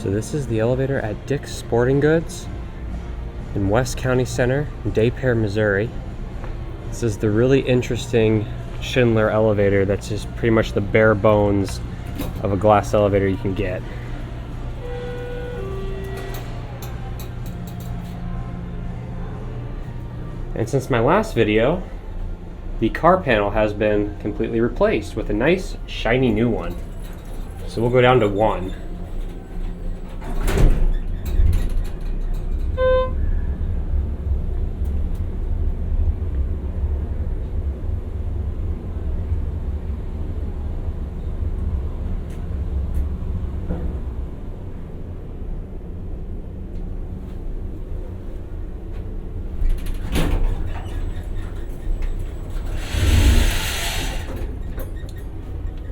So this is the elevator at Dick's Sporting Goods in West County Center, Des Peres, Missouri. This is the really interesting Schindler elevator that's just pretty much the bare bones of a glass elevator you can get. And since my last video, the car panel has been completely replaced with a nice shiny new one. So we'll go down to 1.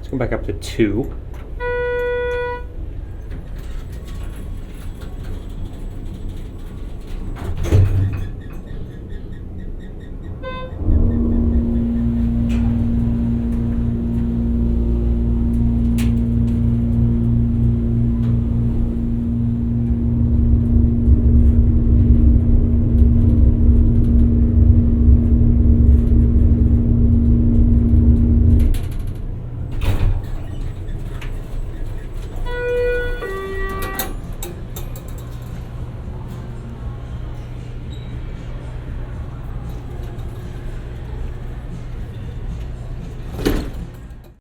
Let's go back up to 2.